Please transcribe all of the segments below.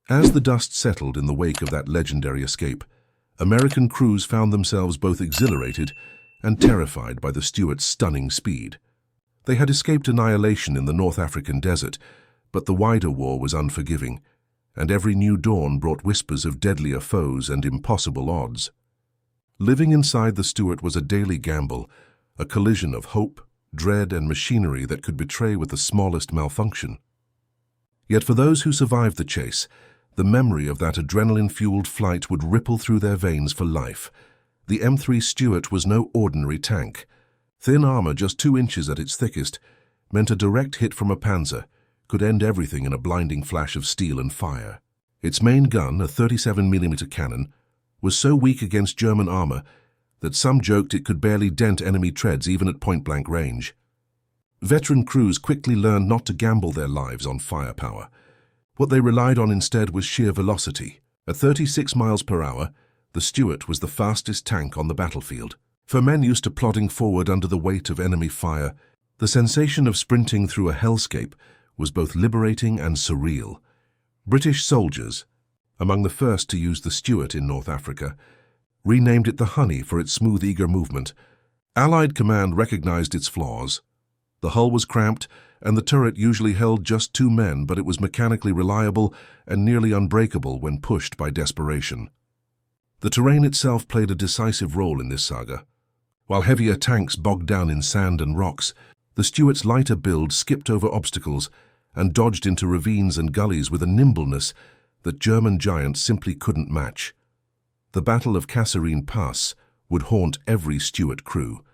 As the dust settled in the wake of that legendary escape, American crews found themselves both exhilarated and terrified by the Stuart's stunning speed. They had escaped annihilation in the North African desert, but the wider war was unforgiving, and every new dawn brought whispers of deadlier foes and impossible odds. Living inside the Stuart was a daily gamble, a collision of hope, dread, and machinery that could betray with the smallest malfunction. Yet for those who survived the chase, the memory of that adrenaline-fueled flight would ripple through their veins for life. The M3 Stuart was no ordinary tank. Thin armor just 2 inches at its thickest meant a direct hit from a Panzer could end everything in a blinding flash of steel and fire. Its main gun, a 37mm cannon, was so weak against German armor that some joked it could barely dent enemy treads even at point-blank range. Veteran crews quickly learned not to gamble their lives on firepower. What they relied on instead was sheer velocity. At 36 miles per hour, the Stuart was the fastest tank on the battlefield. For men used to plodding forward under the weight of enemy fire, the sensation of sprinting through a hellscape was both liberating and surreal. British soldiers, among the first to use the Stuart in North Africa, renamed it the Honey for its smooth, eager movement. Allied command recognized its flaws. The hull was cramped, and the turret usually held just 2 men, but it was mechanically reliable and nearly unbreakable when pushed by desperation. The terrain itself played a decisive role in this saga. While heavier tanks bogged down in sand and rocks, the Stuart's lighter build skipped over obstacles and dodged into ravines and gullies with a nimbleness that German giants simply couldn't match. The Battle of Kasserine Pass would haunt every Stuart crew.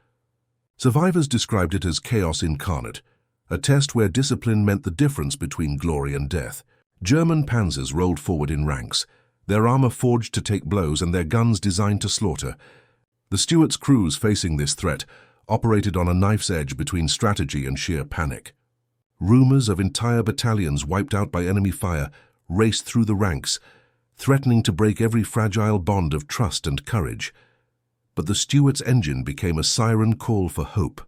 Survivors described it as chaos incarnate, a test where discipline meant the difference between glory and death. German Panzers rolled forward in ranks, their armor forged to take blows and their guns designed to slaughter. The Stuart's crews facing this threat operated on a knife's edge between strategy and sheer panic. Rumors of entire battalions wiped out by enemy fire raced through the ranks, threatening to break every fragile bond of trust and courage. But the Stuart's engine became a siren call for hope.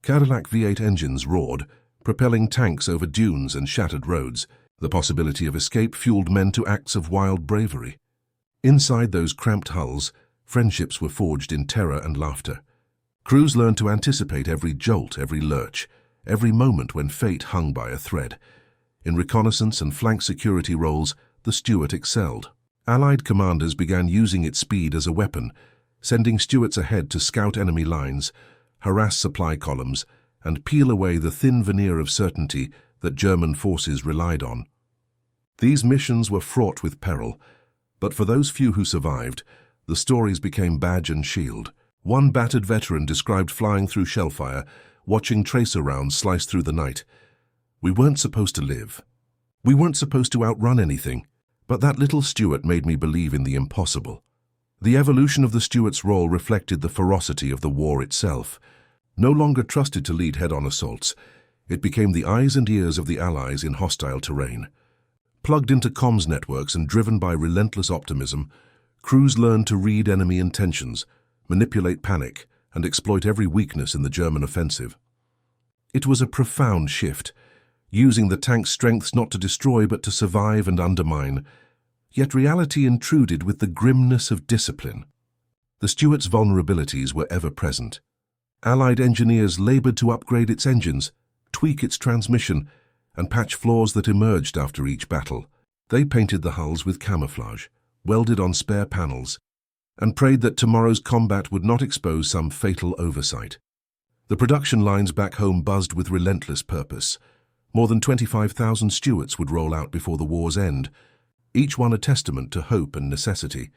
Cadillac V8 engines roared, propelling tanks over dunes and shattered roads. The possibility of escape fueled men to acts of wild bravery. Inside those cramped hulls, friendships were forged in terror and laughter. Crews learned to anticipate every jolt, every lurch, every moment when fate hung by a thread. In reconnaissance and flank security roles, the Stuart excelled. Allied commanders began using its speed as a weapon, sending Stuarts ahead to scout enemy lines, harass supply columns, and peel away the thin veneer of certainty that German forces relied on. These missions were fraught with peril, but for those few who survived, the stories became badge and shield. One battered veteran described flying through shellfire, watching tracer rounds slice through the night. "We weren't supposed to live. We weren't supposed to outrun anything, but that little Stuart made me believe in the impossible." The evolution of the Stuart's role reflected the ferocity of the war itself. No longer trusted to lead head-on assaults, it became the eyes and ears of the Allies in hostile terrain. Plugged into comms networks and driven by relentless optimism, crews learned to read enemy intentions, manipulate panic, and exploit every weakness in the German offensive. It was a profound shift, using the tank's strengths not to destroy but to survive and undermine. Yet reality intruded with the grimness of discipline. The Stuart's vulnerabilities were ever present. Allied engineers labored to upgrade its engines, tweak its transmission, and patch flaws that emerged after each battle. They painted the hulls with camouflage, welded on spare panels, and prayed that tomorrow's combat would not expose some fatal oversight. The production lines back home buzzed with relentless purpose. More than 25,000 Stuarts would roll out before the war's end, each one a testament to hope and necessity.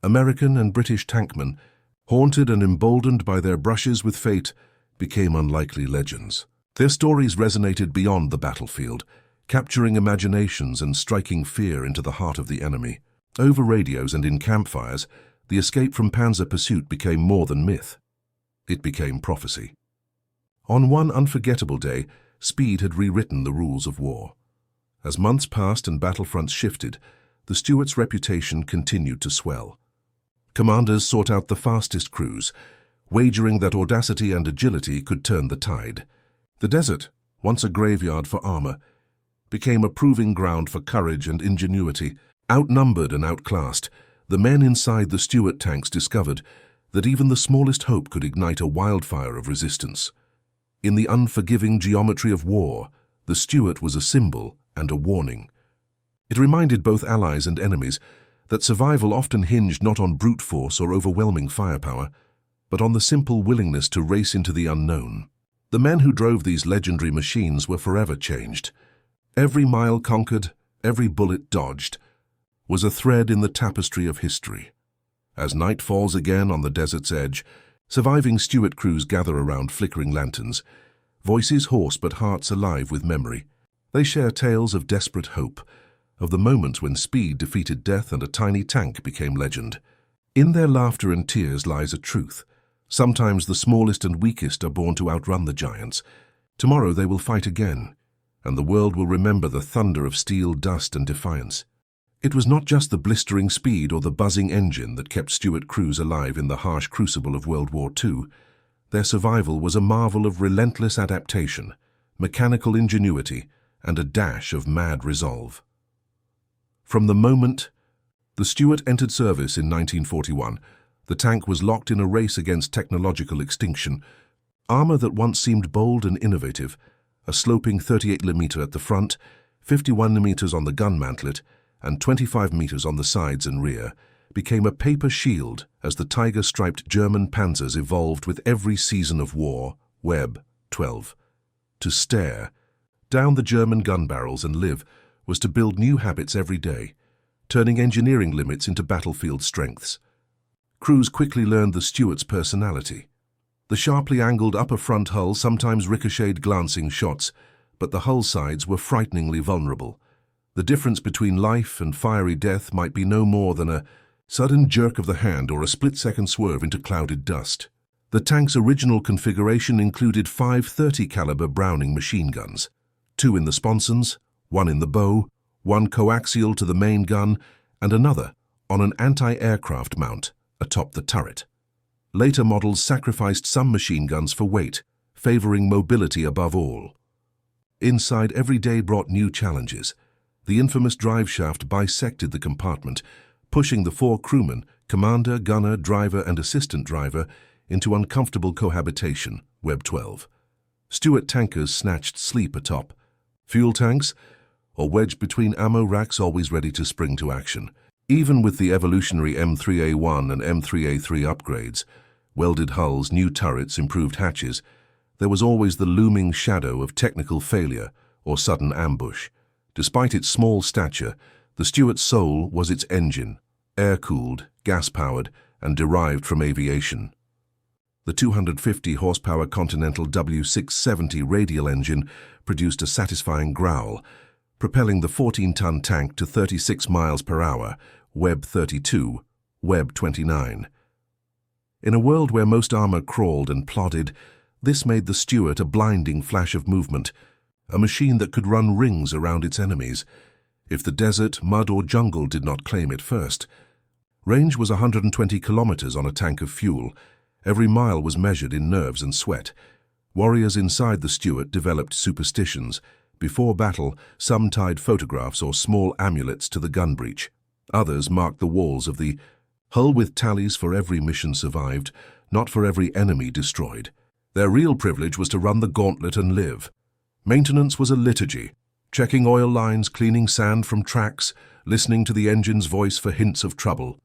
American and British tankmen, haunted and emboldened by their brushes with fate, became unlikely legends. Their stories resonated beyond the battlefield, capturing imaginations and striking fear into the heart of the enemy. Over radios and in campfires, the escape from Panzer pursuit became more than myth. It became prophecy. On one unforgettable day, speed had rewritten the rules of war. As months passed and battlefronts shifted, the Stuart's reputation continued to swell. Commanders sought out the fastest crews, wagering that audacity and agility could turn the tide. The desert, once a graveyard for armor, became a proving ground for courage and ingenuity. Outnumbered and outclassed, the men inside the Stuart tanks discovered that even the smallest hope could ignite a wildfire of resistance. In the unforgiving geometry of war, the Stuart was a symbol and a warning. It reminded both allies and enemies that survival often hinged not on brute force or overwhelming firepower, but on the simple willingness to race into the unknown. The men who drove these legendary machines were forever changed. Every mile conquered, every bullet dodged, was a thread in the tapestry of history. As night falls again on the desert's edge, surviving Stuart crews gather around flickering lanterns, voices hoarse but hearts alive with memory. They share tales of desperate hope, of the moments when speed defeated death and a tiny tank became legend. In their laughter and tears lies a truth. Sometimes the smallest and weakest are born to outrun the giants. Tomorrow they will fight again, and the world will remember the thunder of steel, dust, and defiance. It was not just the blistering speed or the buzzing engine that kept Stuart crews alive in the harsh crucible of World War II. Their survival was a marvel of relentless adaptation, mechanical ingenuity, and a dash of mad resolve. From the moment the Stuart entered service in 1941, the tank was locked in a race against technological extinction. Armor that once seemed bold and innovative, a sloping 38mm at the front, 51mm on the gun mantlet, and 25 meters on the sides and rear, became a paper shield as the tiger-striped German Panzers evolved with every season of war. Web 12. To stare down the German gun barrels and live was to build new habits every day, turning engineering limits into battlefield strengths. Crews quickly learned the Stuart's personality. The sharply angled upper front hull sometimes ricocheted glancing shots, but the hull sides were frighteningly vulnerable. The difference between life and fiery death might be no more than a sudden jerk of the hand or a split-second swerve into clouded dust. The tank's original configuration included 5.30 caliber Browning machine guns, 2 in the sponsons, 1 in the bow, 1 coaxial to the main gun, and another on an anti-aircraft mount atop the turret. Later models sacrificed some machine guns for weight, favoring mobility above all. Inside, every day brought new challenges. The infamous drive shaft bisected the compartment, pushing the 4 crewmen, commander, gunner, driver, and assistant driver, into uncomfortable cohabitation. Web 12. Stuart tankers snatched sleep atop. Fuel tanks, or wedged between ammo racks, always ready to spring to action. Even with the evolutionary M3A1 and M3A3 upgrades, welded hulls, new turrets, improved hatches, there was always the looming shadow of technical failure or sudden ambush. Despite its small stature, the Stuart's soul was its engine, air-cooled, gas-powered, and derived from aviation. The 250-horsepower Continental W670 radial engine produced a satisfying growl, propelling the 14-ton tank to 36 miles per hour, Web 32, Web 29. In a world where most armor crawled and plodded, this made the Stuart a blinding flash of movement, a machine that could run rings around its enemies, if the desert, mud, or jungle did not claim it first. Range was 120 kilometers on a tank of fuel. Every mile was measured in nerves and sweat. Warriors inside the Stuart developed superstitions. Before battle, some tied photographs or small amulets to the gun breech. Others marked the walls of the hull with tallies for every mission survived, not for every enemy destroyed. Their real privilege was to run the gauntlet and live. Maintenance was a liturgy, checking oil lines, cleaning sand from tracks, listening to the engine's voice for hints of trouble.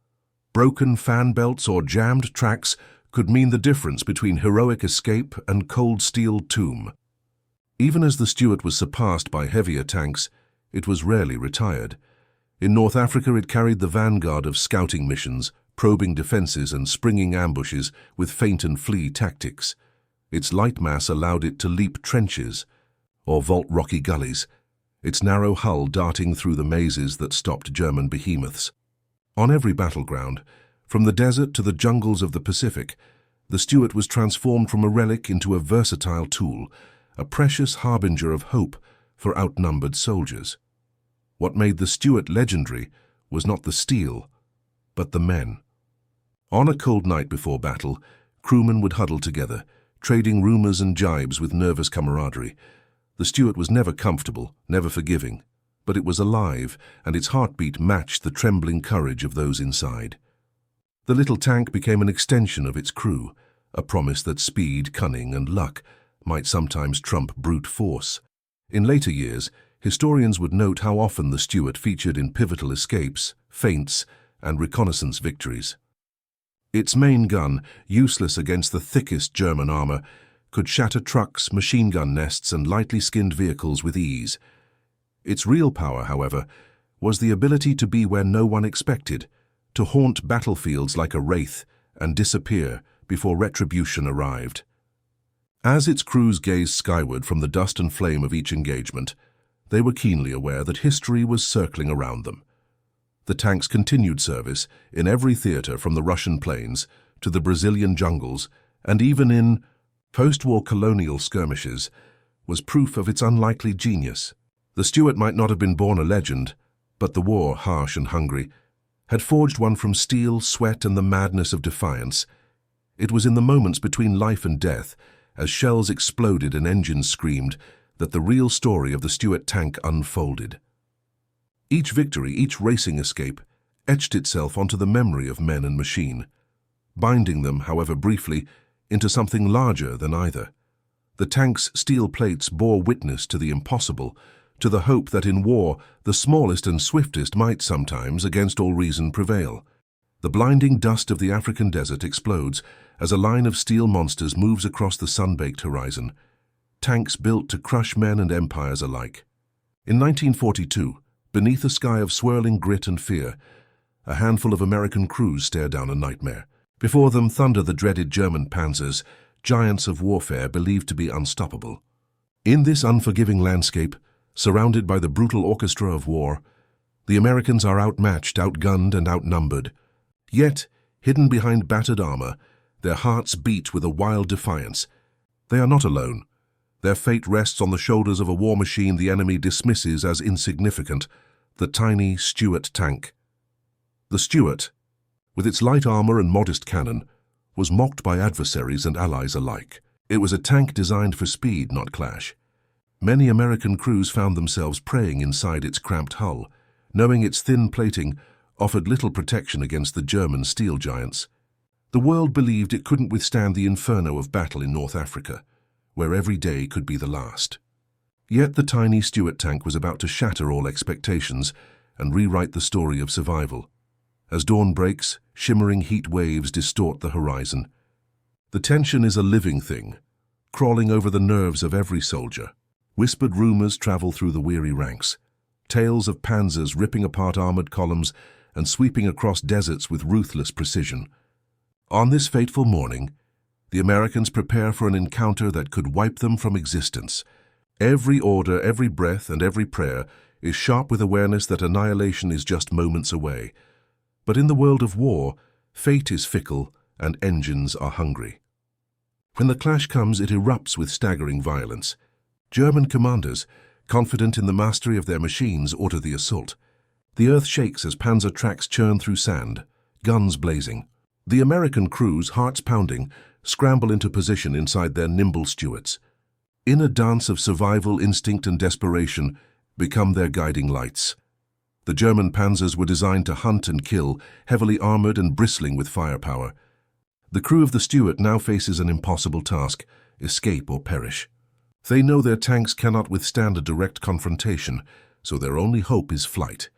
Broken fan belts or jammed tracks could mean the difference between heroic escape and cold steel tomb. Even as the Stuart was surpassed by heavier tanks, it was rarely retired. In North Africa, it carried the vanguard of scouting missions, probing defenses and springing ambushes with feint and flee tactics. Its light mass allowed it to leap trenches or vault rocky gullies, its narrow hull darting through the mazes that stopped German behemoths. On every battleground, from the desert to the jungles of the Pacific, the Stuart was transformed from a relic into a versatile tool, a precious harbinger of hope for outnumbered soldiers. What made the Stuart legendary was not the steel, but the men. On a cold night before battle, crewmen would huddle together, trading rumors and jibes with nervous camaraderie. The Stuart was never comfortable, never forgiving, but it was alive, and its heartbeat matched the trembling courage of those inside. The little tank became an extension of its crew, a promise that speed, cunning, and luck might sometimes trump brute force. In later years, historians would note how often the Stuart featured in pivotal escapes, feints, and reconnaissance victories. Its main gun, useless against the thickest German armor, could shatter trucks, machine gun nests, and lightly skinned vehicles with ease. Its real power, however, was the ability to be where no one expected, to haunt battlefields like a wraith and disappear before retribution arrived. As its crews gazed skyward from the dust and flame of each engagement, they were keenly aware that history was circling around them. The tank's continued service in every theater from the Russian plains to the Brazilian jungles and even in post-war colonial skirmishes was proof of its unlikely genius. The Stuart might not have been born a legend, but the war, harsh and hungry, had forged one from steel, sweat, and the madness of defiance. It was in the moments between life and death, as shells exploded and engines screamed, that the real story of the Stuart tank unfolded. Each victory, each racing escape, etched itself onto the memory of men and machine, binding them, however briefly, into something larger than either. The tank's steel plates bore witness to the impossible, to the hope that in war the smallest and swiftest might sometimes, against all reason, prevail. The blinding dust of the African desert explodes as a line of steel monsters moves across the sun-baked horizon, tanks built to crush men and empires alike. In 1942, beneath a sky of swirling grit and fear, a handful of American crews stare down a nightmare. Before them thunder the dreaded German Panzers, giants of warfare believed to be unstoppable. In this unforgiving landscape, surrounded by the brutal orchestra of war, the Americans are outmatched, outgunned, and outnumbered. Yet, hidden behind battered armor, their hearts beat with a wild defiance. They are not alone. Their fate rests on the shoulders of a war machine the enemy dismisses as insignificant, the tiny Stuart tank. The Stuart, with its light armor and modest cannon, was mocked by adversaries and allies alike. It was a tank designed for speed, not clash. Many American crews found themselves praying inside its cramped hull, knowing its thin plating offered little protection against the German steel giants. The world believed it couldn't withstand the inferno of battle in North Africa, where every day could be the last. Yet the tiny Stuart tank was about to shatter all expectations and rewrite the story of survival. As dawn breaks, shimmering heat waves distort the horizon. The tension is a living thing, crawling over the nerves of every soldier. Whispered rumors travel through the weary ranks, tales of Panzers ripping apart armored columns and sweeping across deserts with ruthless precision. On this fateful morning, the Americans prepare for an encounter that could wipe them from existence. Every order, every breath, and every prayer is sharp with awareness that annihilation is just moments away. But in the world of war, fate is fickle and engines are hungry. When the clash comes, it erupts with staggering violence. German commanders, confident in the mastery of their machines, order the assault. The earth shakes as Panzer tracks churn through sand, guns blazing. The American crews, hearts pounding, scramble into position inside their nimble Stuarts. In a dance of survival, instinct, and desperation become their guiding lights. The German Panzers were designed to hunt and kill, heavily armored and bristling with firepower. The crew of the Stuart now faces an impossible task: escape or perish. They know their tanks cannot withstand a direct confrontation, so their only hope is flight.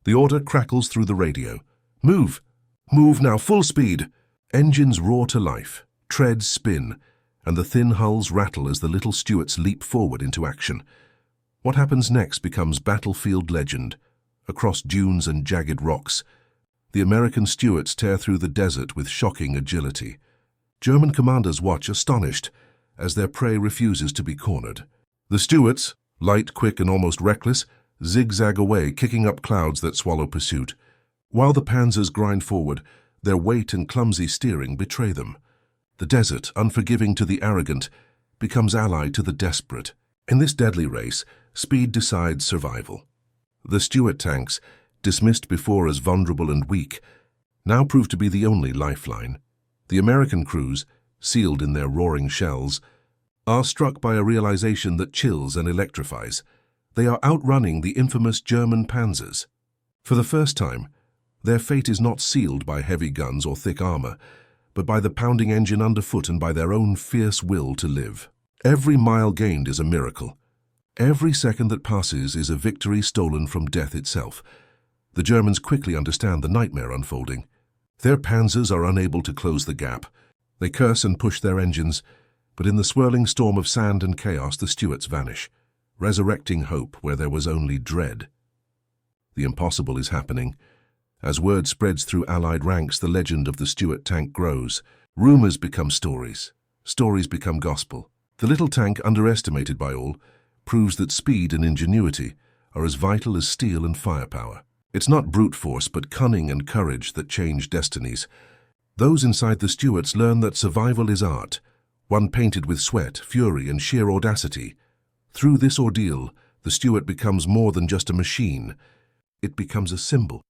The order crackles through the radio. Move! Move now, full speed! Engines roar to life, treads spin, and the thin hulls rattle as the little Stuarts leap forward into action. What happens next becomes battlefield legend. Across dunes and jagged rocks, the American Stuarts tear through the desert with shocking agility. German commanders watch astonished as their prey refuses to be cornered. The Stuarts, light, quick, and almost reckless, zigzag away, kicking up clouds that swallow pursuit. While the Panzers grind forward, their weight and clumsy steering betray them. The desert, unforgiving to the arrogant, becomes allied to the desperate. In this deadly race, speed decides survival. The Stuart tanks, dismissed before as vulnerable and weak, now prove to be the only lifeline. The American crews, sealed in their roaring shells, are struck by a realization that chills and electrifies. They are outrunning the infamous German Panzers. For the first time, their fate is not sealed by heavy guns or thick armor, but by the pounding engine underfoot and by their own fierce will to live. Every mile gained is a miracle. Every second that passes is a victory stolen from death itself. The Germans quickly understand the nightmare unfolding. Their Panzers are unable to close the gap. They curse and push their engines, but in the swirling storm of sand and chaos the Stuarts vanish, resurrecting hope where there was only dread. The impossible is happening. As word spreads through Allied ranks, the legend of the Stuart tank grows. Rumors become stories. Stories become gospel. The little tank, underestimated by all, proves that speed and ingenuity are as vital as steel and firepower. It's not brute force, but cunning and courage that change destinies. Those inside the Stuarts learn that survival is art, one painted with sweat, fury, and sheer audacity. Through this ordeal, the Stuart becomes more than just a machine. It becomes a symbol.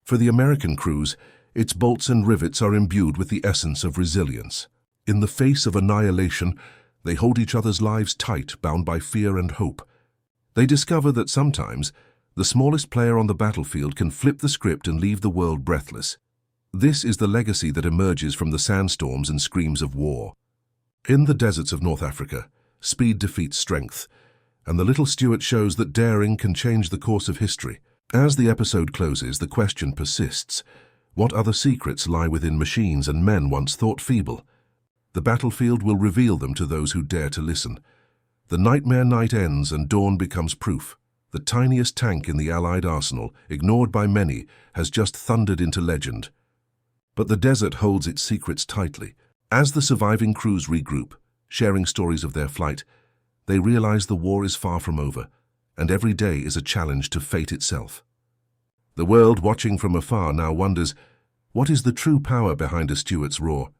For the American crews, its bolts and rivets are imbued with the essence of resilience. In the face of annihilation, they hold each other's lives tight, bound by fear and hope. They discover that sometimes the smallest player on the battlefield can flip the script and leave the world breathless. This is the legacy that emerges from the sandstorms and screams of war. In the deserts of North Africa, speed defeats strength, and the little Stuart shows that daring can change the course of history. As the episode closes, the question persists. What other secrets lie within machines and men once thought feeble? The battlefield will reveal them to those who dare to listen. The nightmare night ends and dawn becomes proof. The tiniest tank in the Allied arsenal, ignored by many, has just thundered into legend. But the desert holds its secrets tightly. As the surviving crews regroup, sharing stories of their flight, they realize the war is far from over, and every day is a challenge to fate itself. The world, watching from afar, now wonders, what is the true power behind a Stuart's roar?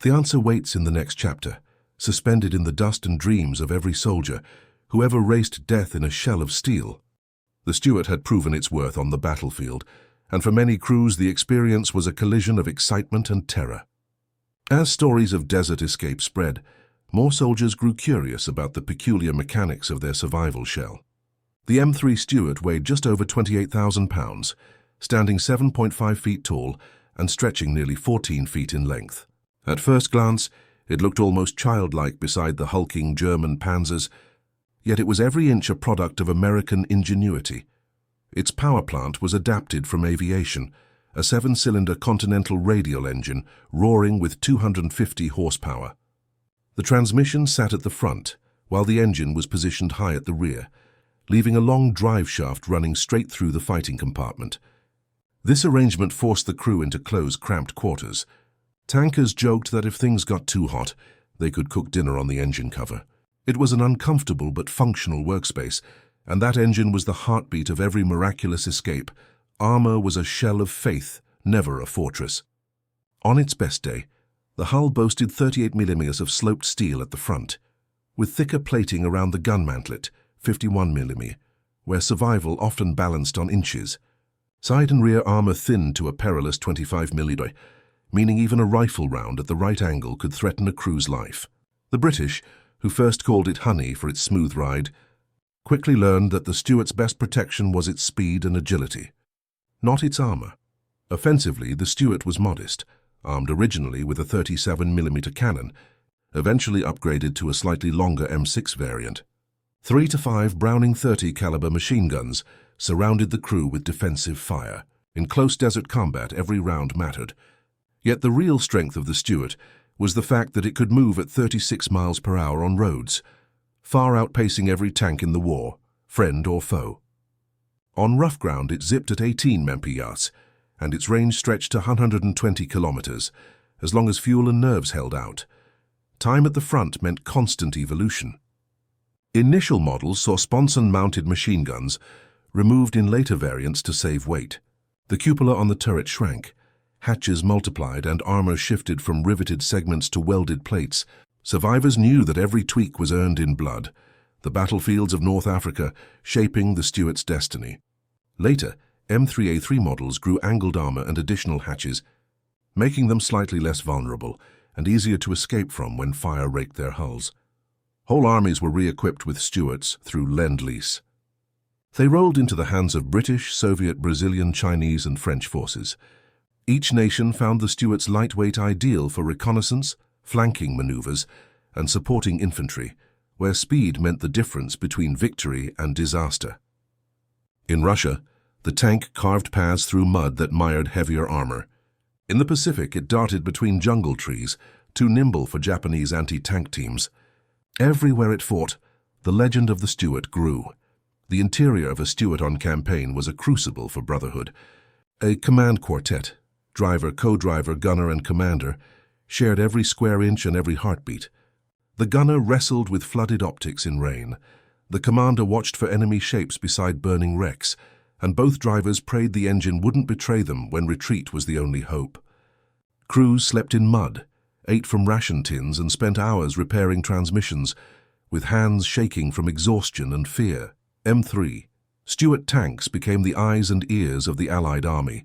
The answer waits in the next chapter, suspended in the dust and dreams of every soldier who ever raced death in a shell of steel. The Stuart had proven its worth on the battlefield, and for many crews the experience was a collision of excitement and terror. As stories of desert escape spread, more soldiers grew curious about the peculiar mechanics of their survival shell. The M3 Stuart weighed just over 28,000 pounds, standing 7.5 feet tall and stretching nearly 14 feet in length. At first glance, it looked almost childlike beside the hulking German Panzers, yet it was every inch a product of American ingenuity. Its power plant was adapted from aviation, a 7-cylinder Continental radial engine roaring with 250 horsepower. The transmission sat at the front, while the engine was positioned high at the rear, leaving a long drive shaft running straight through the fighting compartment. This arrangement forced the crew into close, cramped quarters. Tankers joked that if things got too hot, they could cook dinner on the engine cover. It was an uncomfortable but functional workspace, and that engine was the heartbeat of every miraculous escape. Armor was a shell of faith, never a fortress. On its best day, the hull boasted 38mm of sloped steel at the front, with thicker plating around the gun mantlet, 51mm, where survival often balanced on inches. Side and rear armor thinned to a perilous 25mm, meaning even a rifle round at the right angle could threaten a crew's life. The British, who first called it honey for its smooth ride, quickly learned that the Stuart's best protection was its speed and agility, not its armor. Offensively, the Stuart was modest, armed originally with a 37mm cannon, eventually upgraded to a slightly longer M6 variant. 3 to 5 Browning 30 caliber machine guns surrounded the crew with defensive fire. In close desert combat, every round mattered. Yet the real strength of the Stuart was the fact that it could move at 36 miles per hour on roads, far outpacing every tank in the war, friend or foe. On rough ground, it zipped at 18 mph, and its range stretched to 120 kilometers, as long as fuel and nerves held out. Time at the front meant constant evolution. Initial models saw sponson-mounted machine guns, removed in later variants to save weight. The cupola on the turret shrank, hatches multiplied, and armor shifted from riveted segments to welded plates. Survivors knew that every tweak was earned in blood, the battlefields of North Africa shaping the Stuart's destiny. Later, M3A3 models grew angled armor and additional hatches, making them slightly less vulnerable and easier to escape from when fire raked their hulls. Whole armies were re-equipped with Stuarts through Lend-Lease. They rolled into the hands of British, Soviet, Brazilian, Chinese, and French forces. Each nation found the Stuarts lightweight ideal for reconnaissance, flanking maneuvers, and supporting infantry, where speed meant the difference between victory and disaster. In Russia, the tank carved paths through mud that mired heavier armor. In the Pacific, it darted between jungle trees, too nimble for Japanese anti-tank teams. Everywhere it fought, the legend of the Stuart grew. The interior of a Stuart on campaign was a crucible for brotherhood. A command quartet, driver, co-driver, gunner, and commander, shared every square inch and every heartbeat. The gunner wrestled with flooded optics in rain. The commander watched for enemy shapes beside burning wrecks, and both drivers prayed the engine wouldn't betray them when retreat was the only hope. Crews slept in mud, ate from ration tins, and spent hours repairing transmissions, with hands shaking from exhaustion and fear. M3, Stuart tanks became the eyes and ears of the Allied army,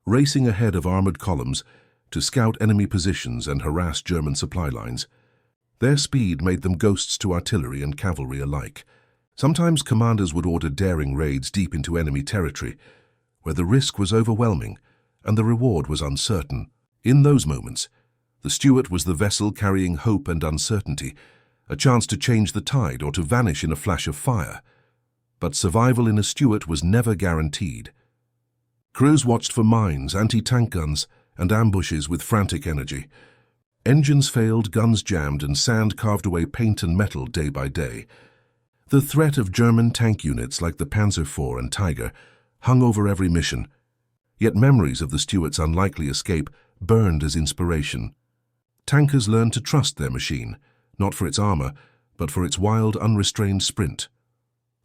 racing ahead of armored columns to scout enemy positions and harass German supply lines. Their speed made them ghosts to artillery and cavalry alike. Sometimes commanders would order daring raids deep into enemy territory, where the risk was overwhelming and the reward was uncertain. In those moments, the Stuart was the vessel carrying hope and uncertainty, a chance to change the tide or to vanish in a flash of fire. But survival in a Stuart was never guaranteed. Crews watched for mines, anti-tank guns, and ambushes with frantic energy. Engines failed, guns jammed, and sand carved away paint and metal day by day. The threat of German tank units like the Panzer IV and Tiger hung over every mission, yet memories of the Stuart's unlikely escape burned as inspiration. Tankers learned to trust their machine, not for its armor, but for its wild, unrestrained sprint.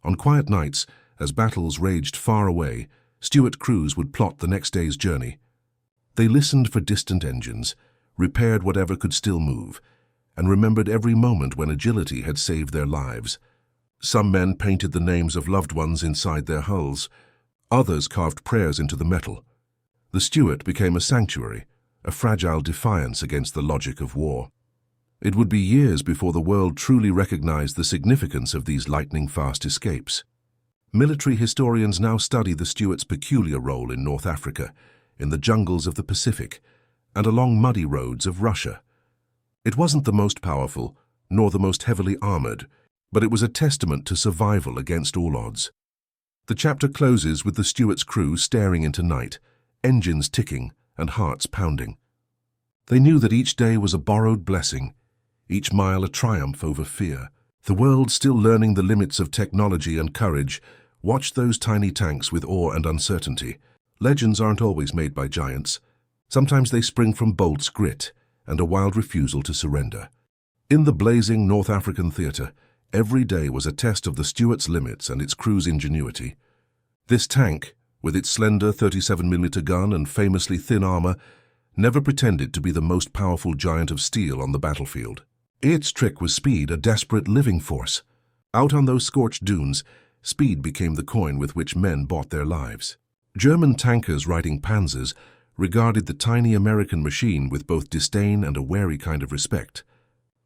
On quiet nights, as battles raged far away, Stuart crews would plot the next day's journey. They listened for distant engines, repaired whatever could still move, and remembered every moment when agility had saved their lives. Some men painted the names of loved ones inside their hulls. Others carved prayers into the metal. The Stuart became a sanctuary, a fragile defiance against the logic of war. It would be years before the world truly recognized the significance of these lightning-fast escapes. Military historians now study the Stuart's peculiar role in North Africa, in the jungles of the Pacific, and along muddy roads of Russia. It wasn't the most powerful, nor the most heavily armored, but it was a testament to survival against all odds. The chapter closes with the Stuart's crew staring into night, engines ticking and hearts pounding. They knew that each day was a borrowed blessing, each mile a triumph over fear. The world, still learning the limits of technology and courage, watched those tiny tanks with awe and uncertainty. Legends aren't always made by giants. Sometimes they spring from bolts, grit, and a wild refusal to surrender. In the blazing North African theater, every day was a test of the Stuart's limits and its crew's ingenuity. This tank, with its slender 37mm gun and famously thin armor, never pretended to be the most powerful giant of steel on the battlefield. Its trick was speed, a desperate living force. Out on those scorched dunes, speed became the coin with which men bought their lives. German tankers riding Panzers regarded the tiny American machine with both disdain and a wary kind of respect,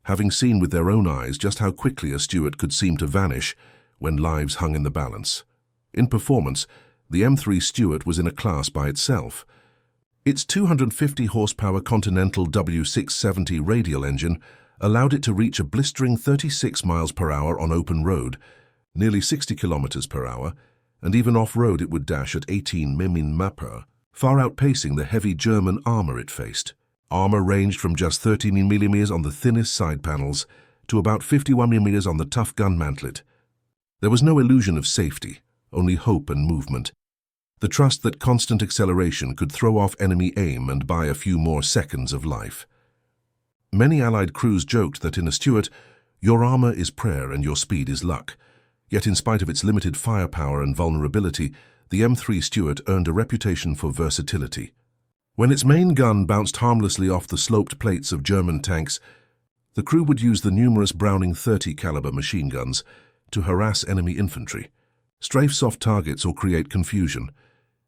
having seen with their own eyes just how quickly a Stuart could seem to vanish when lives hung in the balance. In performance, the M3 Stuart was in a class by itself. Its 250-horsepower Continental W670 radial engine allowed it to reach a blistering 36 miles per hour on open road, nearly 60 kilometers per hour, and even off-road it would dash at 18 mm/h, far outpacing the heavy German armor it faced. Armor ranged from just 13 mm on the thinnest side panels to about 51 mm on the tough gun mantlet. There was no illusion of safety, only hope and movement. The trust that constant acceleration could throw off enemy aim and buy a few more seconds of life. Many Allied crews joked that in a Stuart, your armor is prayer and your speed is luck. Yet in spite of its limited firepower and vulnerability, the M3 Stuart earned a reputation for versatility. When its main gun bounced harmlessly off the sloped plates of German tanks, the crew would use the numerous Browning 30 caliber machine guns to harass enemy infantry, strafe soft targets or create confusion,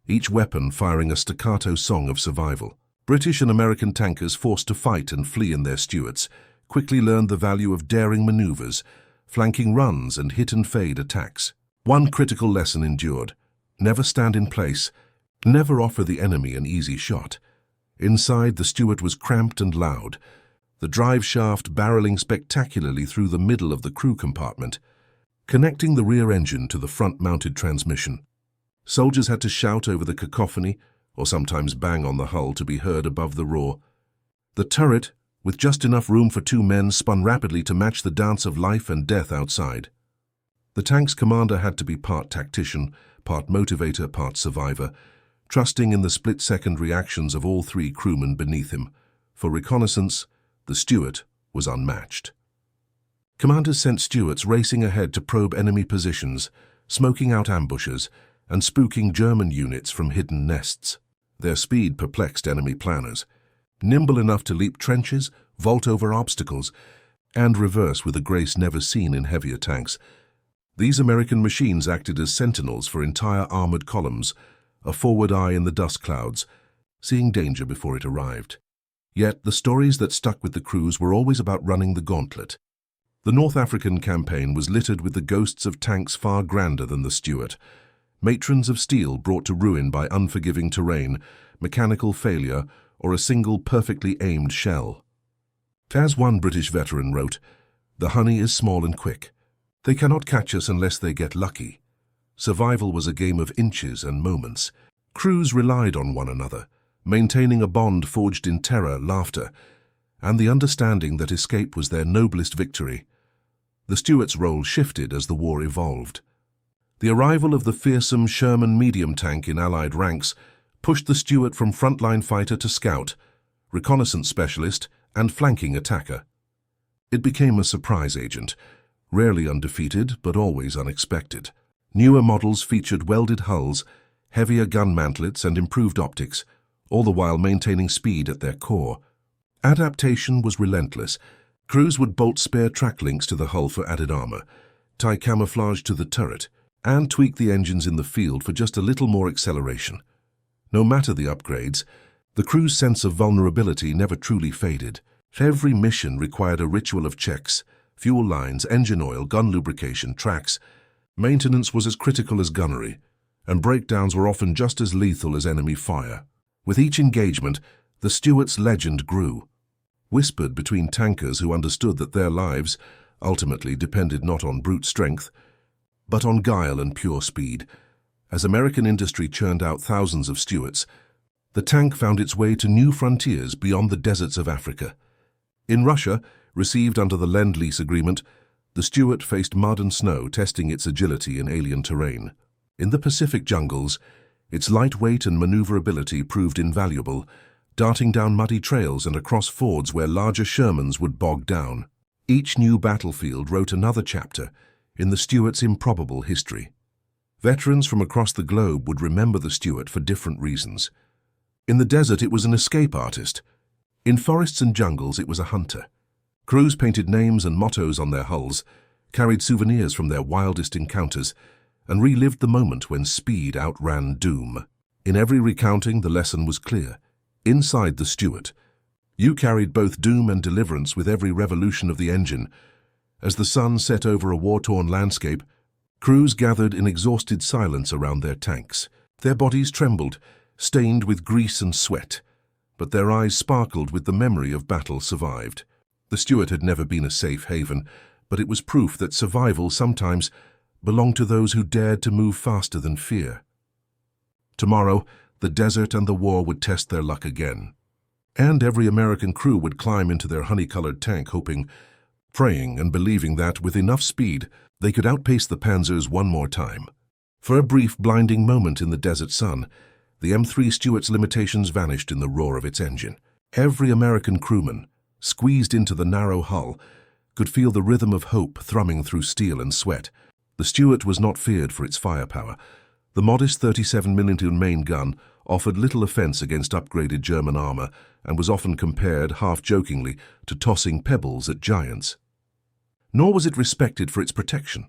each weapon firing a staccato song of survival. British and American tankers forced to fight and flee in their Stuarts quickly learned the value of daring maneuvers, flanking runs and hit-and-fade attacks. One critical lesson endured: never stand in place, never offer the enemy an easy shot. Inside, the Stuart was cramped and loud, the drive shaft barreling spectacularly through the middle of the crew compartment, connecting the rear engine to the front-mounted transmission. Soldiers had to shout over the cacophony, or sometimes bang on the hull to be heard above the roar. The turret, with just enough room for 2 men, spun rapidly to match the dance of life and death outside. The tank's commander had to be part tactician, part motivator, part survivor, trusting in the split-second reactions of all 3 crewmen beneath him. For reconnaissance, the Stuart was unmatched. Commanders sent Stuarts racing ahead to probe enemy positions, smoking out ambushes, and spooking German units from hidden nests. Their speed perplexed enemy planners. Nimble enough to leap trenches, vault over obstacles, and reverse with a grace never seen in heavier tanks, these American machines acted as sentinels for entire armored columns, a forward eye in the dust clouds, seeing danger before it arrived. Yet the stories that stuck with the crews were always about running the gauntlet. The North African campaign was littered with the ghosts of tanks far grander than the Stuart, matrons of steel brought to ruin by unforgiving terrain, mechanical failure, or a single perfectly aimed shell. As one British veteran wrote, "The honey is small and quick. They cannot catch us unless they get lucky." Survival was a game of inches and moments. Crews relied on one another, maintaining a bond forged in terror, laughter, and the understanding that escape was their noblest victory. The Stuart's role shifted as the war evolved. The arrival of the fearsome Sherman medium tank in Allied ranks pushed the Stuart from frontline fighter to scout, reconnaissance specialist, and flanking attacker. It became a surprise agent, rarely undefeated but always unexpected. Newer models featured welded hulls, heavier gun mantlets, and improved optics, all the while maintaining speed at their core. Adaptation was relentless. Crews would bolt spare track links to the hull for added armor, tie camouflage to the turret, and tweak the engines in the field for just a little more acceleration. No matter the upgrades, the crew's sense of vulnerability never truly faded. Every mission required a ritual of checks: fuel lines, engine oil, gun lubrication, tracks. Maintenance was as critical as gunnery, and breakdowns were often just as lethal as enemy fire. With each engagement, the Stuart's legend grew, whispered between tankers who understood that their lives ultimately depended not on brute strength, but on guile and pure speed. As American industry churned out thousands of Stuarts, the tank found its way to new frontiers beyond the deserts of Africa. In Russia, received under the Lend-Lease agreement, the Stuart faced mud and snow, testing its agility in alien terrain. In the Pacific jungles, its lightweight and maneuverability proved invaluable, darting down muddy trails and across fords where larger Shermans would bog down. Each new battlefield wrote another chapter in the Stuart's improbable history. Veterans from across the globe would remember the Stuart for different reasons. In the desert, it was an escape artist. In forests and jungles, it was a hunter. Crews painted names and mottos on their hulls, carried souvenirs from their wildest encounters, and relived the moment when speed outran doom. In every recounting, the lesson was clear. Inside the Stuart, you carried both doom and deliverance with every revolution of the engine. As the sun set over a war-torn landscape, crews gathered in exhausted silence around their tanks. Their bodies trembled, stained with grease and sweat, but their eyes sparkled with the memory of battle survived. The Stuart had never been a safe haven, but it was proof that survival sometimes belonged to those who dared to move faster than fear. Tomorrow, the desert and the war would test their luck again. And every American crew would climb into their honey-colored tank hoping, praying and believing that, with enough speed, they could outpace the Panzers one more time. For a brief, blinding moment in the desert sun, the M3 Stuart's limitations vanished in the roar of its engine. Every American crewman, squeezed into the narrow hull, could feel the rhythm of hope thrumming through steel and sweat. The Stuart was not feared for its firepower. The modest 37mm main gun offered little offense against upgraded German armor and was often compared, half-jokingly, to tossing pebbles at giants. Nor was it respected for its protection.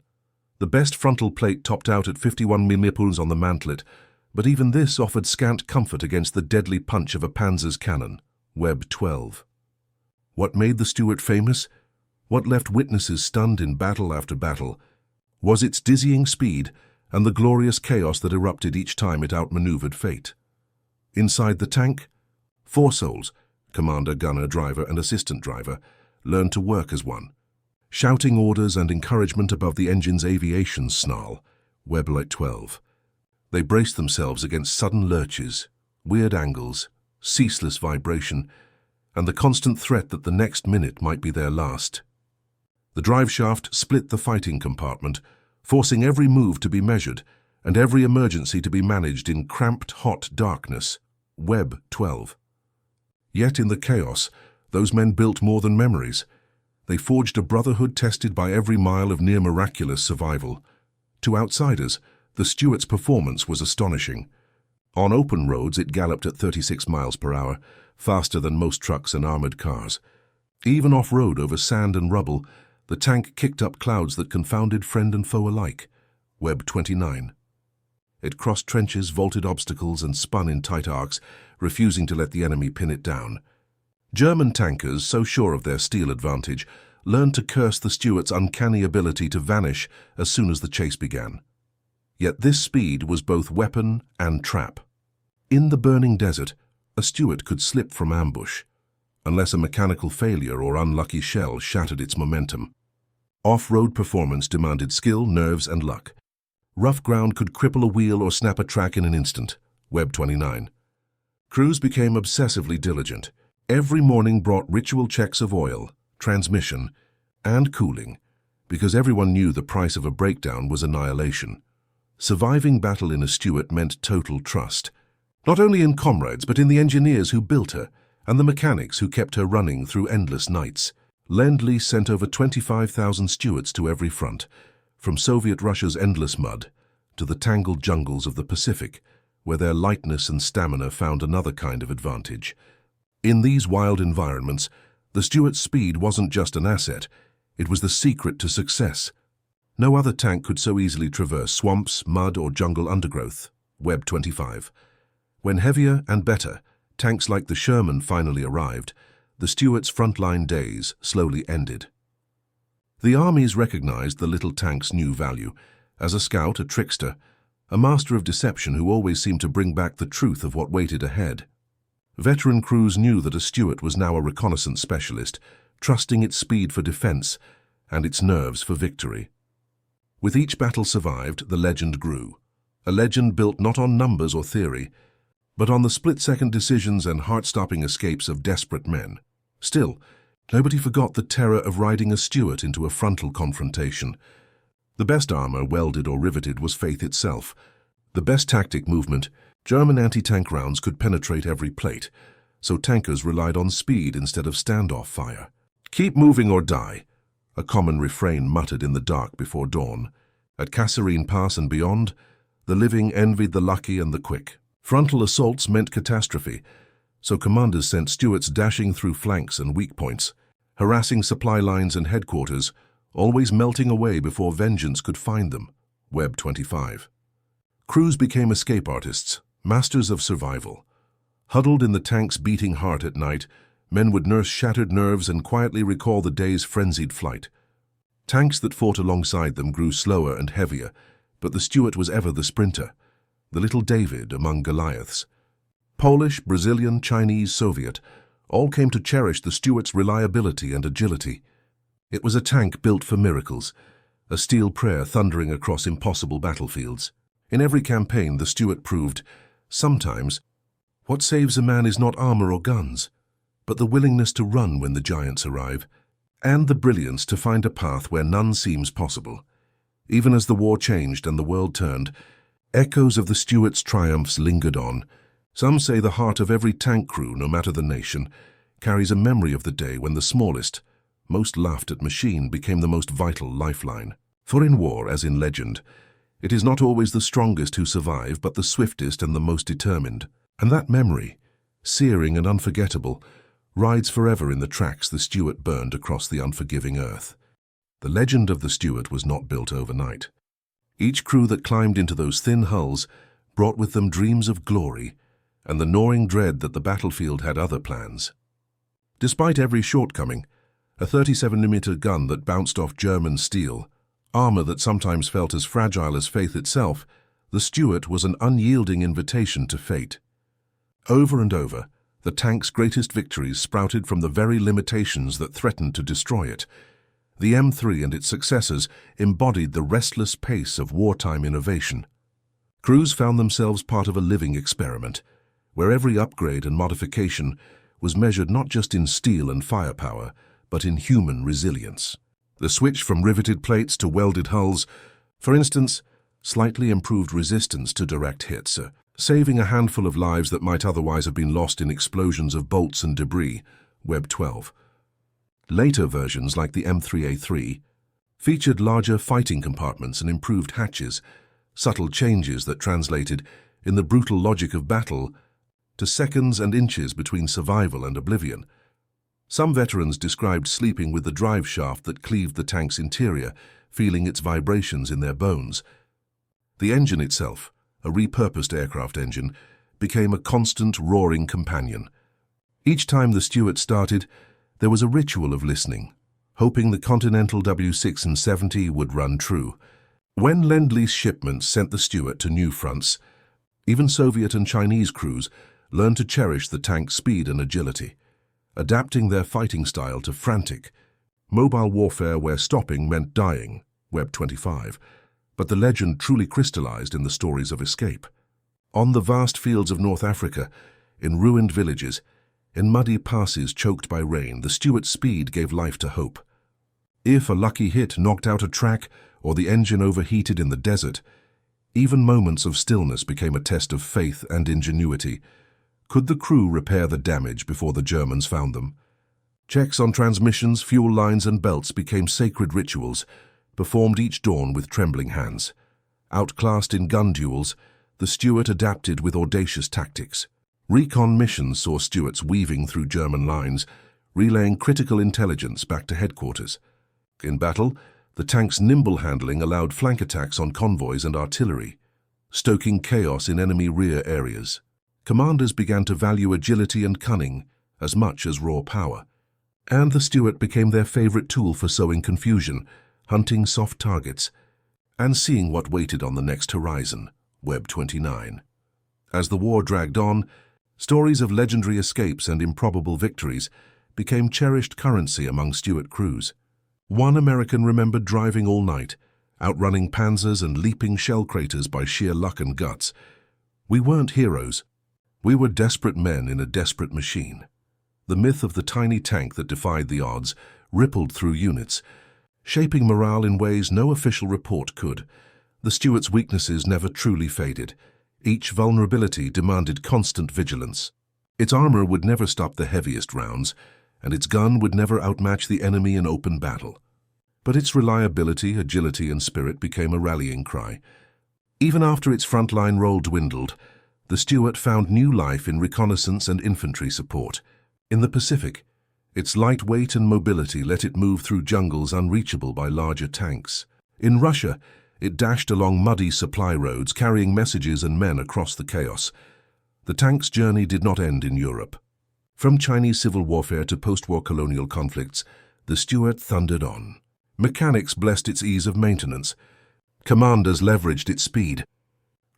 The best frontal plate topped out at 51mm on the mantlet, but even this offered scant comfort against the deadly punch of a Panzers cannon, Web 12. What made the Stuart famous? What left witnesses stunned in battle after battle was its dizzying speed and the glorious chaos that erupted each time it outmaneuvered fate. Inside the tank, 4 souls, commander, gunner, driver, and assistant driver, learned to work as one, shouting orders and encouragement above the engine's aviation snarl, Weblite 12. They braced themselves against sudden lurches, weird angles, ceaseless vibration, and the constant threat that the next minute might be their last. The drive shaft split the fighting compartment, forcing every move to be measured and every emergency to be managed in cramped, hot darkness, Web 12. Yet in the chaos, those men built more than memories. They forged a brotherhood tested by every mile of near-miraculous survival. To outsiders, the Stuart's performance was astonishing. On open roads, it galloped at 36 miles per hour, faster than most trucks and armored cars. Even off-road over sand and rubble, the tank kicked up clouds that confounded friend and foe alike, Web 29. It crossed trenches, vaulted obstacles, and spun in tight arcs, refusing to let the enemy pin it down. German tankers, so sure of their steel advantage, learned to curse the Stuart's uncanny ability to vanish as soon as the chase began. Yet this speed was both weapon and trap. In the burning desert, a Stuart could slip from ambush, unless a mechanical failure or unlucky shell shattered its momentum. Off-road performance demanded skill, nerves, and luck. Rough ground could cripple a wheel or snap a track in an instant, Web 29. Crews became obsessively diligent. Every morning brought ritual checks of oil, transmission, and cooling, because everyone knew the price of a breakdown was annihilation. Surviving battle in a Stuart meant total trust, not only in comrades but in the engineers who built her and the mechanics who kept her running through endless nights. Lend-Lease sent over 25,000 Stuarts to every front, from Soviet Russia's endless mud to the tangled jungles of the Pacific, where their lightness and stamina found another kind of advantage. In these wild environments, the Stuart's speed wasn't just an asset, it was the secret to success. No other tank could so easily traverse swamps, mud, or jungle undergrowth, Web 25. When heavier and better, tanks like the Sherman finally arrived, the Stuart's frontline days slowly ended. The armies recognized the little tank's new value, as a scout, a trickster, a master of deception who always seemed to bring back the truth of what waited ahead. Veteran crews knew that a Stuart was now a reconnaissance specialist, trusting its speed for defense and its nerves for victory. With each battle survived, the legend grew, a legend built not on numbers or theory, but on the split-second decisions and heart-stopping escapes of desperate men. Still, nobody forgot the terror of riding a Stuart into a frontal confrontation. The best armor, welded or riveted, was faith itself. The best tactic, movement. German anti-tank rounds could penetrate every plate, so tankers relied on speed instead of standoff fire. "Keep moving or die," a common refrain muttered in the dark before dawn. At Kasserine Pass and beyond, the living envied the lucky and the quick. Frontal assaults meant catastrophe, so commanders sent Stuarts dashing through flanks and weak points, harassing supply lines and headquarters, always melting away before vengeance could find them, Web 25. Crews became escape artists, masters of survival. Huddled in the tank's beating heart at night, men would nurse shattered nerves and quietly recall the day's frenzied flight. Tanks that fought alongside them grew slower and heavier, but the Stuart was ever the sprinter, the little David among Goliaths. Polish, Brazilian, Chinese, Soviet, all came to cherish the Stuart's reliability and agility. It was a tank built for miracles, a steel prayer thundering across impossible battlefields. In every campaign, the Stuart proved, sometimes, what saves a man is not armor or guns, but the willingness to run when the giants arrive, and the brilliance to find a path where none seems possible. Even as the war changed and the world turned, echoes of the Stuart's triumphs lingered on. Some say the heart of every tank crew, no matter the nation, carries a memory of the day when the smallest, most laughed-at machine became the most vital lifeline. For in war, as in legend, it is not always the strongest who survive, but the swiftest and the most determined. And that memory, searing and unforgettable, rides forever in the tracks the Stuart burned across the unforgiving earth. The legend of the Stuart was not built overnight. Each crew that climbed into those thin hulls brought with them dreams of glory and the gnawing dread that the battlefield had other plans. Despite every shortcoming, A 37mm gun that bounced off German steel, armor that sometimes felt as fragile as faith itself, the Stuart was an unyielding invitation to fate. Over and over, the tank's greatest victories sprouted from the very limitations that threatened to destroy it. The M3 and its successors embodied the restless pace of wartime innovation. Crews found themselves part of a living experiment, where every upgrade and modification was measured not just in steel and firepower, but in human resilience. The switch from riveted plates to welded hulls, for instance, slightly improved resistance to direct hits, saving a handful of lives that might otherwise have been lost in explosions of bolts and debris, Web 12. Later versions, like the M3A3, featured larger fighting compartments and improved hatches, subtle changes that translated, in the brutal logic of battle, to seconds and inches between survival and oblivion. Some veterans described sleeping with the drive shaft that cleaved the tank's interior, feeling its vibrations in their bones. The engine itself, a repurposed aircraft engine, became a constant roaring companion. Each time the Stuart started, there was a ritual of listening, hoping the Continental W6 and 70 would run true. When Lend-Lease shipments sent the Stuart to new fronts, even Soviet and Chinese crews learned to cherish the tank's speed and agility, adapting their fighting style to frantic, mobile warfare where stopping meant dying, Web 25. But the legend truly crystallized in the stories of escape. On the vast fields of North Africa, in ruined villages, in muddy passes choked by rain, the Stuart's speed gave life to hope. If a lucky hit knocked out a track or the engine overheated in the desert, even moments of stillness became a test of faith and ingenuity. Could the crew repair the damage before the Germans found them? Checks on transmissions, fuel lines and belts became sacred rituals, performed each dawn with trembling hands. Outclassed in gun duels, the Stuart adapted with audacious tactics. Recon missions saw Stuarts weaving through German lines, relaying critical intelligence back to headquarters. In battle, the tank's nimble handling allowed flank attacks on convoys and artillery, stoking chaos in enemy rear areas. Commanders began to value agility and cunning as much as raw power, and the Stuart became their favorite tool for sowing confusion, hunting soft targets, and seeing what waited on the next horizon, Web 29. As the war dragged on, stories of legendary escapes and improbable victories became cherished currency among Stuart crews. One American remembered driving all night, outrunning Panzers and leaping shell craters by sheer luck and guts. We weren't heroes. We were desperate men in a desperate machine. The myth of the tiny tank that defied the odds rippled through units, shaping morale in ways no official report could. The Stuart's weaknesses never truly faded. Each vulnerability demanded constant vigilance. Its armor would never stop the heaviest rounds, and its gun would never outmatch the enemy in open battle. But its reliability, agility, and spirit became a rallying cry. Even after its frontline role dwindled, the Stuart found new life in reconnaissance and infantry support. In the Pacific, its light weight and mobility let it move through jungles unreachable by larger tanks. In Russia, it dashed along muddy supply roads, carrying messages and men across the chaos. The tank's journey did not end in Europe. From Chinese civil warfare to post-war colonial conflicts, the Stuart thundered on. Mechanics blessed its ease of maintenance. Commanders leveraged its speed.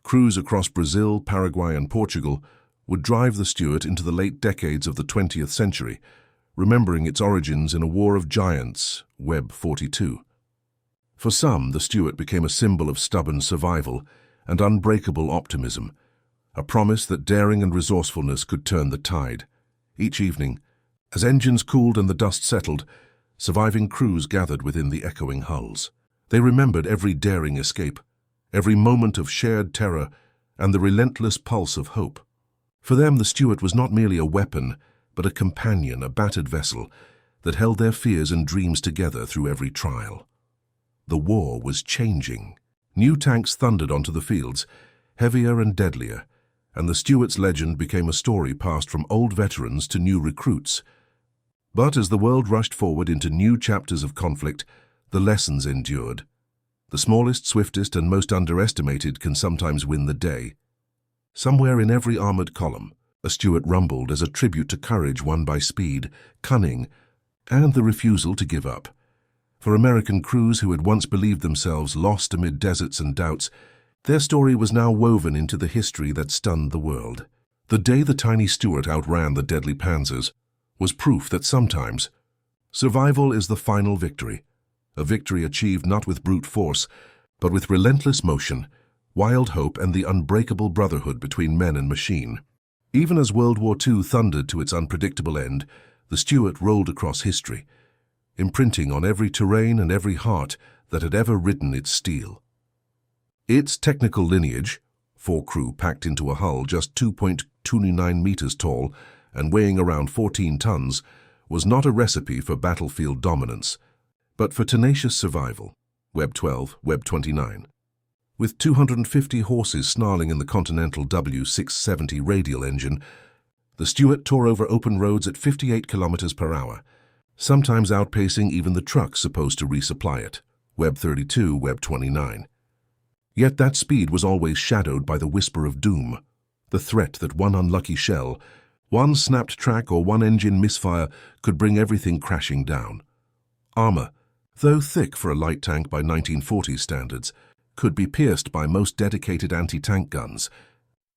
Crews across Brazil, Paraguay, and Portugal would drive the Stuart into the late decades of the 20th century, remembering its origins in a war of giants, Web 42. For some, the Stuart became a symbol of stubborn survival and unbreakable optimism, a promise that daring and resourcefulness could turn the tide. Each evening, as engines cooled and the dust settled, surviving crews gathered within the echoing hulls. They remembered every daring escape, every moment of shared terror, and the relentless pulse of hope. For them, the Stuart was not merely a weapon, but a companion, a battered vessel that held their fears and dreams together through every trial. The war was changing. New tanks thundered onto the fields, heavier and deadlier, and the Stuart's legend became a story passed from old veterans to new recruits. But as the world rushed forward into new chapters of conflict, the lessons endured. The smallest, swiftest, and most underestimated can sometimes win the day. Somewhere in every armored column, a Stuart rumbled as a tribute to courage won by speed, cunning, and the refusal to give up. For American crews who had once believed themselves lost amid deserts and doubts, their story was now woven into the history that stunned the world. The day the tiny Stuart outran the deadly Panzers was proof that sometimes survival is the final victory, a victory achieved not with brute force, but with relentless motion, wild hope, and the unbreakable brotherhood between men and machine. Even as World War II thundered to its unpredictable end, the Stuart rolled across history, imprinting on every terrain and every heart that had ever ridden its steel. Its technical lineage, 4 crew packed into a hull just 2.29 meters tall and weighing around 14 tons, was not a recipe for battlefield dominance, but for tenacious survival. Web 12, Web 29. With 250 horses snarling in the Continental W670 radial engine, the Stuart tore over open roads at 58 kilometers per hour, sometimes outpacing even the trucks supposed to resupply it. Web 32, Web 29. Yet that speed was always shadowed by the whisper of doom, the threat that one unlucky shell, one snapped track or one engine misfire could bring everything crashing down. Armor, though thick for a light tank by 1940s standards, could be pierced by most dedicated anti-tank guns,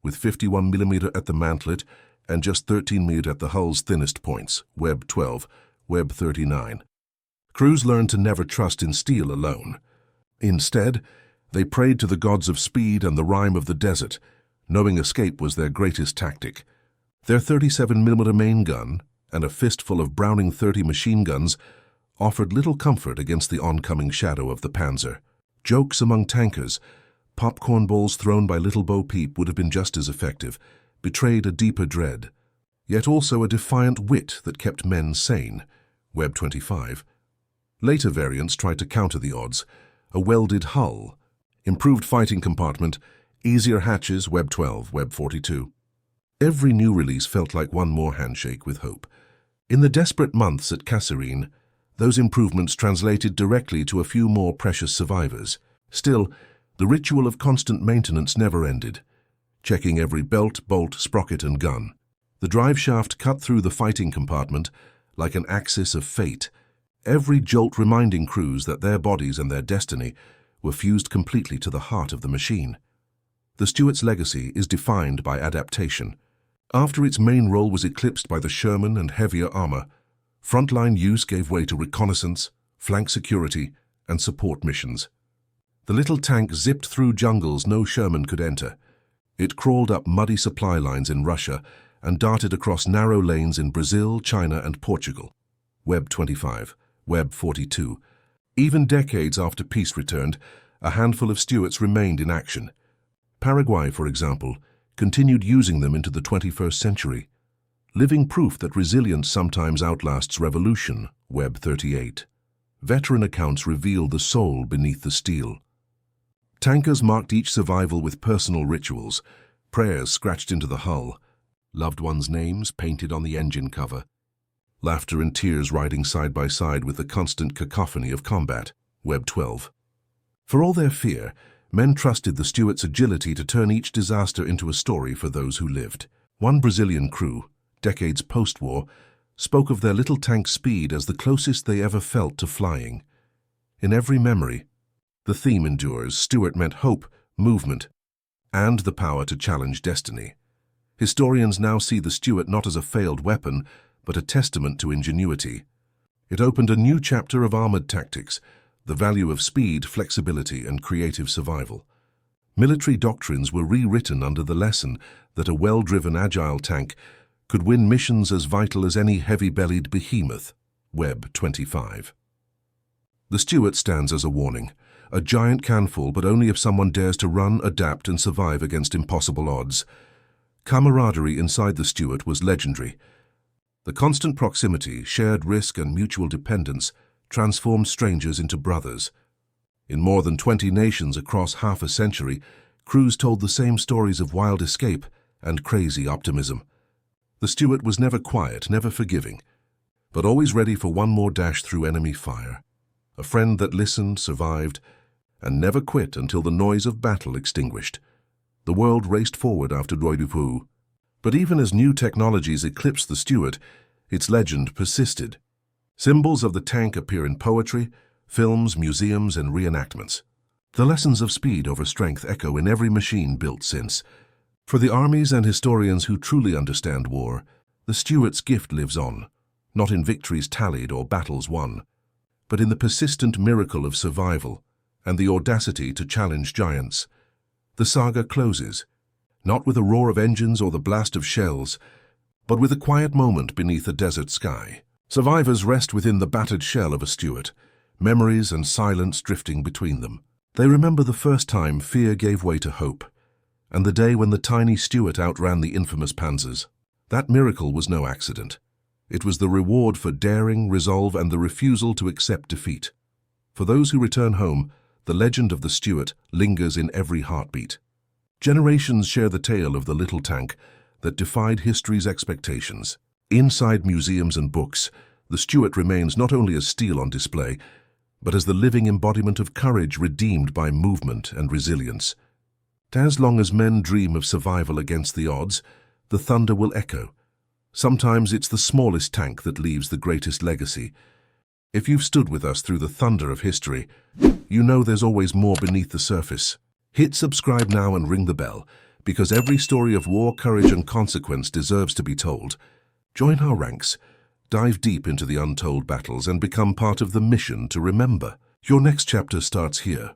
with 51mm at the mantlet and just 13mm at the hull's thinnest points. Web 12, Web 39. Crews learned to never trust in steel alone. Instead, they prayed to the gods of speed and the rime of the desert, knowing escape was their greatest tactic. Their 37mm main gun and a fistful of Browning 30 machine guns offered little comfort against the oncoming shadow of the Panzer. Jokes among tankers, popcorn balls thrown by Little Bo Peep would have been just as effective, betrayed a deeper dread, yet also a defiant wit that kept men sane. Web 25. Later variants tried to counter the odds. A welded hull, improved fighting compartment, easier hatches. Web 12, Web 42. Every new release felt like one more handshake with hope. In the desperate months at Kasserine, those improvements translated directly to a few more precious survivors. Still, the ritual of constant maintenance never ended, checking every belt, bolt, sprocket, and gun. The drive shaft cut through the fighting compartment like an axis of fate, every jolt reminding crews that their bodies and their destiny were fused completely to the heart of the machine. The Stuart's legacy is defined by adaptation. After its main role was eclipsed by the Sherman and heavier armor, frontline use gave way to reconnaissance, flank security, and support missions. The little tank zipped through jungles no Sherman could enter. It crawled up muddy supply lines in Russia and darted across narrow lanes in Brazil, China, and Portugal. Web 25, Web 42. Even decades after peace returned, a handful of Stuarts remained in action. Paraguay, for example, continued using them into the 21st century, living proof that resilience sometimes outlasts revolution. Web 38. Veteran accounts reveal the soul beneath the steel. Tankers marked each survival with personal rituals, prayers scratched into the hull, loved ones' names painted on the engine cover, laughter and tears riding side by side with the constant cacophony of combat. Web 12. For all their fear, men trusted the Stuart's agility to turn each disaster into a story for those who lived. One Brazilian crew, decades post-war, spoke of their little tank's speed as the closest they ever felt to flying. In every memory, the theme endures. Stuart meant hope, movement, and the power to challenge destiny. Historians now see the Stuart not as a failed weapon, but a testament to ingenuity. It opened a new chapter of armored tactics, the value of speed, flexibility, and creative survival. Military doctrines were rewritten under the lesson that a well-driven, agile tank could win missions as vital as any heavy-bellied behemoth. Web 25. The Stuart stands as a warning. A giant can fall, but only if someone dares to run, adapt, and survive against impossible odds. Camaraderie inside the Stuart was legendary. The constant proximity, shared risk, and mutual dependence transformed strangers into brothers. In more than 20 nations across half a century, crews told the same stories of wild escape and crazy optimism. The Stuart was never quiet, never forgiving, but always ready for one more dash through enemy fire. A friend that listened, survived, and never quit until the noise of battle extinguished. The world raced forward after Roy Dupuy. But even as new technologies eclipsed the Stuart, its legend persisted. Symbols of the tank appear in poetry, films, museums, and reenactments. The lessons of speed over strength echo in every machine built since. For the armies and historians who truly understand war, the Stuart's gift lives on, not in victories tallied or battles won, but in the persistent miracle of survival and the audacity to challenge giants. The saga closes, not with a roar of engines or the blast of shells, but with a quiet moment beneath a desert sky. Survivors rest within the battered shell of a Stuart, memories and silence drifting between them. They remember the first time fear gave way to hope, and the day when the tiny Stuart outran the infamous Panzers. That miracle was no accident. It was the reward for daring, resolve, and the refusal to accept defeat. For those who return home, the legend of the Stuart lingers in every heartbeat. Generations share the tale of the little tank that defied history's expectations. Inside museums and books, the Stuart remains not only as steel on display, but as the living embodiment of courage redeemed by movement and resilience. As long as men dream of survival against the odds, the thunder will echo. Sometimes it's the smallest tank that leaves the greatest legacy. If you've stood with us through the thunder of history, you know there's always more beneath the surface. Hit subscribe now and ring the bell, because every story of war, courage, and consequence deserves to be told. Join our ranks, dive deep into the untold battles, and become part of the mission to remember. Your next chapter starts here.